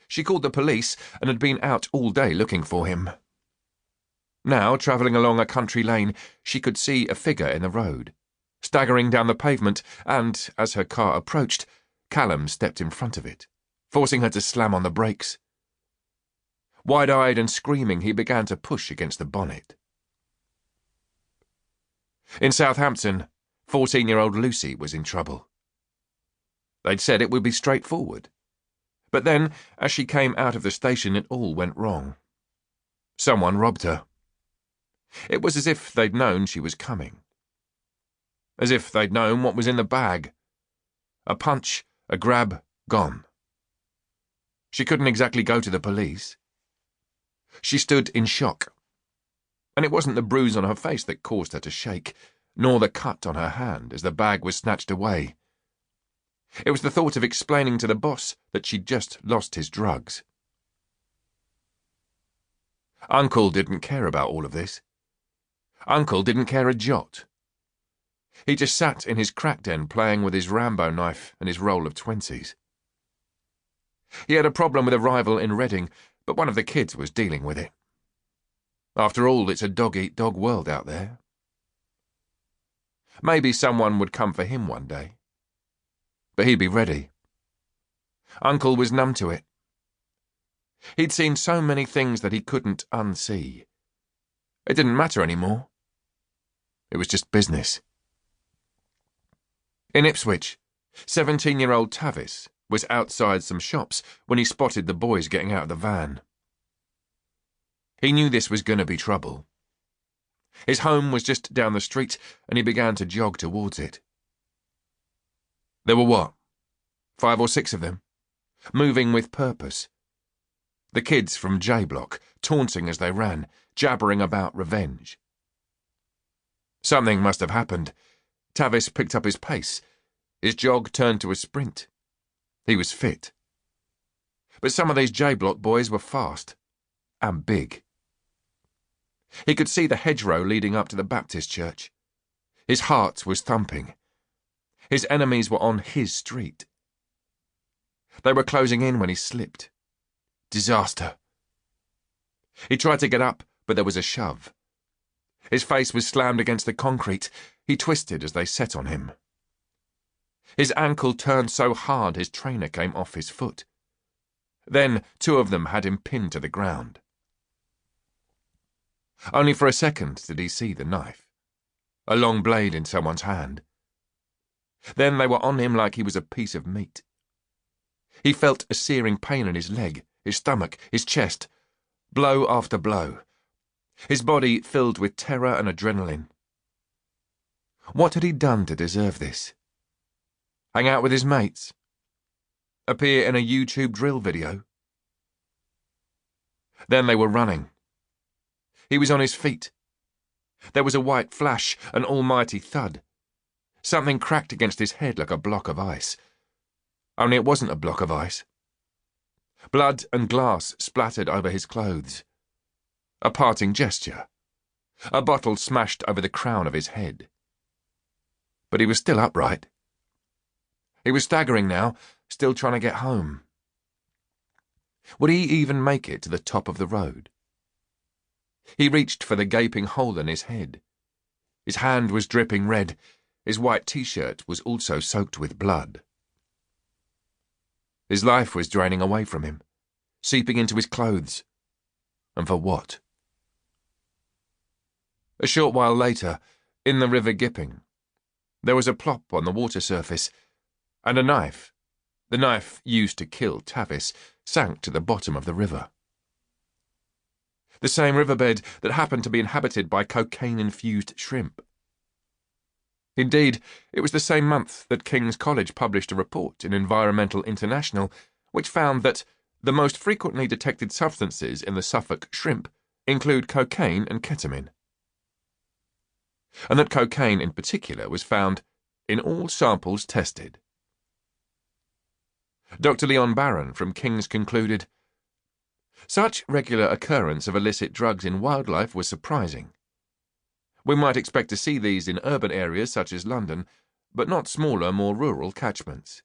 She called the police and had been out all day looking for him. Now, travelling along a country lane, she could see a figure in the road, staggering down the pavement, and, as her car approached, Callum stepped in front of it, forcing her to slam on the brakes. Wide-eyed and screaming, he began to push against the bonnet. In Southampton, 14-year-old Lucy was in trouble. They'd said it would be straightforward. But then, as she came out of the station, it all went wrong. Someone robbed her. It was as if they'd known she was coming. As if they'd known what was in the bag. A punch, a grab, gone. She couldn't exactly go to the police. She stood in shock. And it wasn't the bruise on her face that caused her to shake, nor the cut on her hand as the bag was snatched away. It was the thought of explaining to the boss that she'd just lost his drugs. Uncle didn't care about all of this. Uncle didn't care a jot. He just sat in his crack den playing with his Rambo knife and his roll of 20s. He had a problem with a rival in Reading, but one of the kids was dealing with it. After all, it's a dog-eat-dog world out there. Maybe someone would come for him one day. But he'd be ready. Uncle was numb to it. He'd seen so many things that he couldn't unsee. It didn't matter anymore. It was just business. In Ipswich, 17-year-old Tavis was outside some shops when he spotted the boys getting out of the van. He knew this was going to be trouble. His home was just down the street, and he began to jog towards it. There were what? 5 or 6 of them, moving with purpose. The kids from J Block, taunting as they ran, jabbering about revenge. Something must have happened. Tavis picked up his pace. His jog turned to a sprint. He was fit. But some of these J Block boys were fast and big. He could see the hedgerow leading up to the Baptist church. His heart was thumping. His enemies were on his street. They were closing in when he slipped. Disaster. He tried to get up, but there was a shove. His face was slammed against the concrete. He twisted as they set on him. His ankle turned so hard his trainer came off his foot. Then 2 of them had him pinned to the ground. Only for a second did he see the knife, a long blade in someone's hand. Then they were on him like he was a piece of meat. He felt a searing pain in his leg, his stomach, his chest, blow after blow, his body filled with terror and adrenaline. What had he done to deserve this? Hang out with his mates? Appear in a YouTube drill video? Then they were running. He was on his feet. There was a white flash, an almighty thud. Something cracked against his head like a block of ice. Only it wasn't a block of ice. Blood and glass splattered over his clothes. A parting gesture. A bottle smashed over the crown of his head. But he was still upright. He was staggering now, still trying to get home. Would he even make it to the top of the road? He reached for the gaping hole in his head. His hand was dripping red. His white t-shirt was also soaked with blood. His life was draining away from him, seeping into his clothes. And for what? A short while later, in the River Gipping, there was a plop on the water surface, and a knife, the knife used to kill Tavis, sank to the bottom of the river. The same riverbed that happened to be inhabited by cocaine-infused shrimp. Indeed, it was the same month that King's College published a report in Environmental International which found that the most frequently detected substances in the Suffolk shrimp include cocaine and ketamine, and that cocaine in particular was found in all samples tested. Dr. Leon Barron from King's concluded, "Such regular occurrence of illicit drugs in wildlife was surprising. We might expect to see these in urban areas such as London, but not smaller, more rural catchments.